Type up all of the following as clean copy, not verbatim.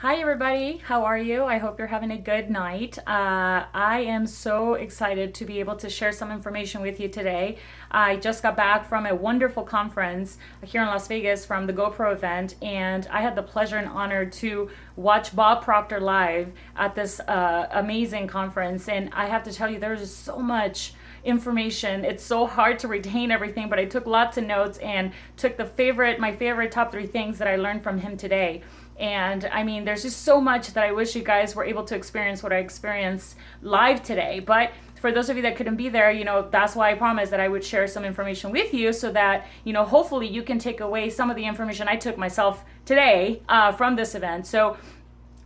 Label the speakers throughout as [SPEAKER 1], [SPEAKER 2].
[SPEAKER 1] Hi, everybody. How are you? I hope you're having a good night. I am so excited to be able to share some information with you today. I just got back from a wonderful conference here in Las Vegas from the GoPro event, and I had the pleasure and honor to watch Bob Proctor live at this amazing conference. And I have to tell you, there's just so much information. It's so hard to retain everything, but I took lots of notes and took my favorite top three things that I learned from him today. And I mean, there's just so much that I wish you guys were able to experience what I experienced live today. But for those of you that couldn't be there, that's why I promised that I would share some information with you so that, hopefully you can take away some of the information I took myself today from this event. So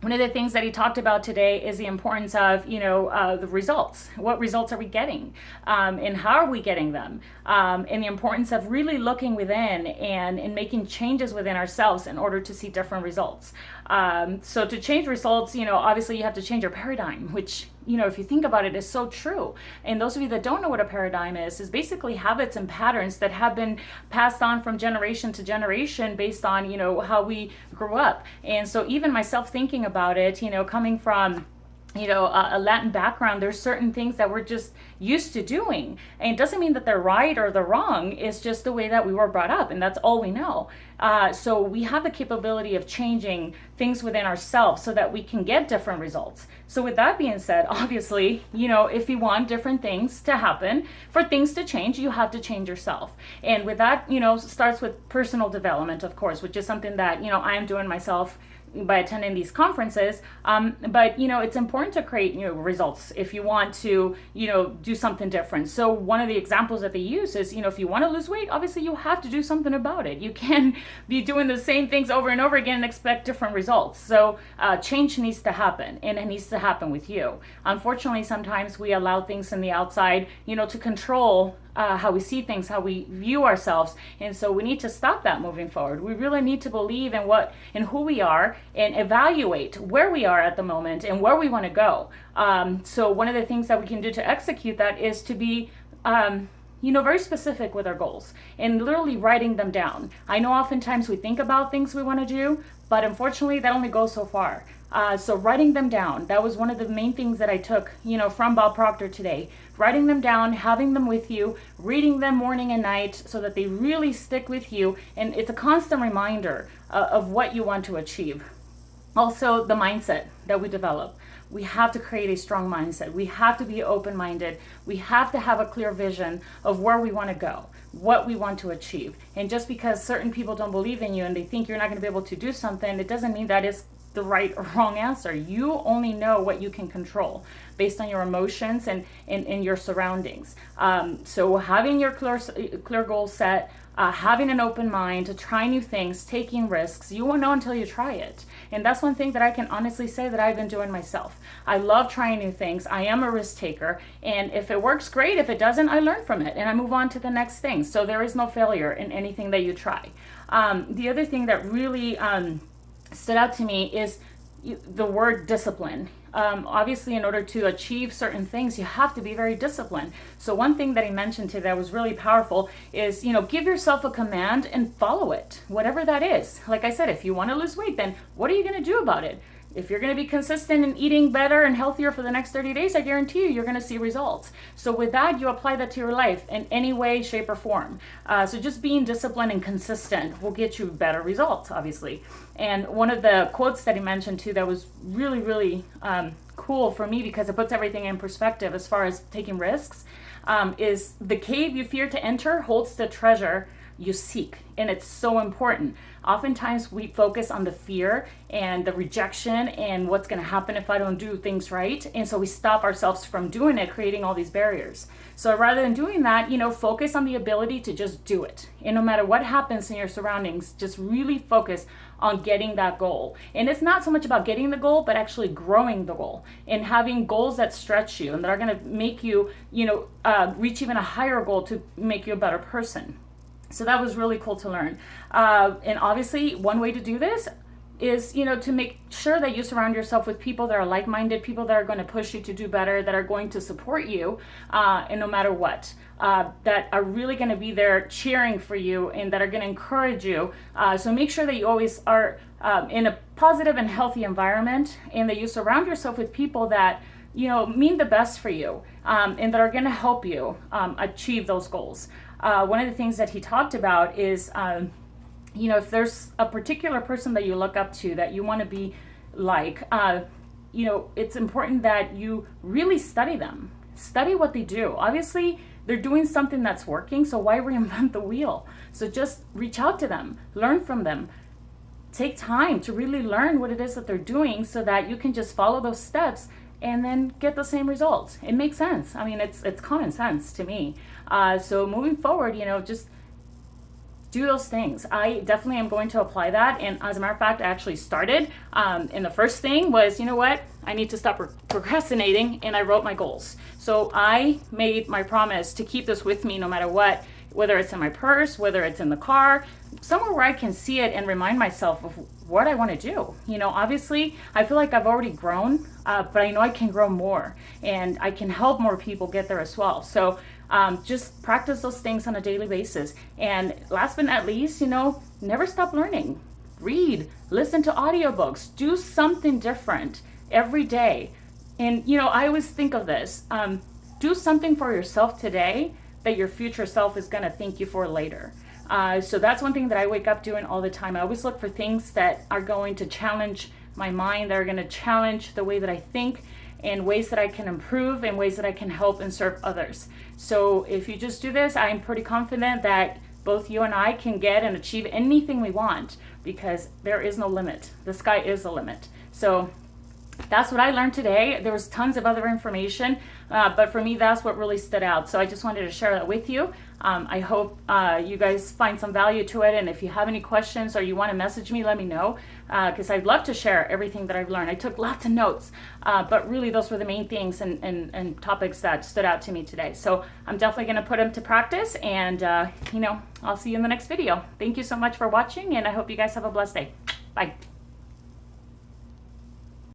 [SPEAKER 1] one of the things that he talked about today is the importance of, the results. What results are we getting? And how are we getting them? And the importance of really looking within and making changes within ourselves in order to see different results. So to change results, obviously you have to change your paradigm, which, if you think about it, is so true. And those of you that don't know what a paradigm is basically habits and patterns that have been passed on from generation to generation based on, how we grew up. And so even myself thinking about it, coming from a Latin background, there's certain things that we're just used to doing. And it doesn't mean that they're right or they're wrong. It's just the way that we were brought up, and that's all we know. So we have the capability of changing things within ourselves so that we can get different results. So with that being said, obviously, if you want different things to happen, for things to change, you have to change yourself. And with that, starts with personal development, of course, which is something that, I am doing myself by attending these conferences. But it's important to create results if you want to do something different. So one of the examples that they use is if you want to lose weight, obviously you have to do something about it. You can't be doing the same things over and over again and expect different results. So change needs to happen, and it needs to happen with you. Unfortunately, sometimes we allow things in the outside to control how we see things, how we view ourselves. And so we need to stop that moving forward. We really need to believe in who we are and evaluate where we are at the moment and where we want to go. So one of the things that we can do to execute that is to be very specific with our goals and literally writing them down. I know oftentimes we think about things we want to do, but unfortunately that only goes so far. So writing them down, that was one of the main things that I took, from Bob Proctor today. Writing them down, having them with you, reading them morning and night so that they really stick with you. And it's a constant reminder of what you want to achieve. Also, the mindset that we develop. We have to create a strong mindset. We have to be open-minded. We have to have a clear vision of where we want to go, what we want to achieve. And just because certain people don't believe in you and they think you're not going to be able to do something, it doesn't mean that is the right or wrong answer. You only know what you can control based on your emotions and your surroundings. So having your clear goal set, having an open mind to try new things, taking risks, you won't know until you try it. And that's one thing that I can honestly say that I've been doing myself. I love trying new things. I am a risk taker. And if it works, great. If it doesn't, I learn from it and I move on to the next thing. So there is no failure in anything that you try. The other thing that really stood out to me is the word discipline. Obviously, in order to achieve certain things, you have to be very disciplined. So one thing that he mentioned today that was really powerful is, give yourself a command and follow it, whatever that is. Like I said, if you want to lose weight, then what are you going to do about it? If you're going to be consistent in eating better and healthier for the next 30 days, I guarantee you're going to see results. So with that, you apply that to your life in any way, shape, or form. So just being disciplined and consistent will get you better results, obviously. And one of the quotes that he mentioned too that was really, really cool for me because it puts everything in perspective as far as taking risks is the cave you fear to enter holds the treasure you seek. And it's so important. Oftentimes we focus on the fear and the rejection and what's going to happen if I don't do things right. And so we stop ourselves from doing it, creating all these barriers. So rather than doing that, focus on the ability to just do it. And no matter what happens in your surroundings, just really focus on getting that goal. And it's not so much about getting the goal, but actually growing the goal and having goals that stretch you and that are going to make you, reach even a higher goal to make you a better person. So that was really cool to learn. And obviously, one way to do this is, to make sure that you surround yourself with people that are like-minded, people that are going to push you to do better, that are going to support you, and no matter what, that are really going to be there cheering for you and that are going to encourage you. So make sure that you always are in a positive and healthy environment, and that you surround yourself with people that mean the best for you, and that are going to help you achieve those goals. One of the things that he talked about is, if there's a particular person that you look up to that you want to be like, it's important that you really study them. Study what they do. Obviously, they're doing something that's working, so why reinvent the wheel? So just reach out to them, learn from them. Take time to really learn what it is that they're doing so that you can just follow those steps and then get the same results. It makes sense. I mean, it's common sense to me. So moving forward, just do those things. I definitely am going to apply that. And as a matter of fact, I actually started. And the first thing was, you know what? I need to stop procrastinating, and I wrote my goals. So I made my promise to keep this with me no matter what, whether it's in my purse, whether it's in the car, somewhere where I can see it and remind myself of what I want to do. Obviously, I feel like I've already grown, but I know I can grow more, and I can help more people get there as well. So just practice those things on a daily basis. And last but not least, never stop learning. Read, listen to audiobooks, do something different every day. And, I always think of this, do something for yourself today that your future self is going to thank you for later. So that's one thing that I wake up doing all the time. I always look for things that are going to challenge my mind, that are going to challenge the way that I think, and ways that I can improve, and ways that I can help and serve others. So if you just do this, I'm pretty confident that both you and I can get and achieve anything we want, because there is no limit. The sky is the limit. So that's what I learned today. There was tons of other information, but for me, that's what really stood out. So I just wanted to share that with you. I hope you guys find some value to it. And if you have any questions or you want to message me, let me know, because I'd love to share everything that I've learned. I took lots of notes, but really those were the main things and topics that stood out to me today. So I'm definitely going to put them to practice, and I'll see you in the next video. Thank you so much for watching, and I hope you guys have a blessed day. Bye.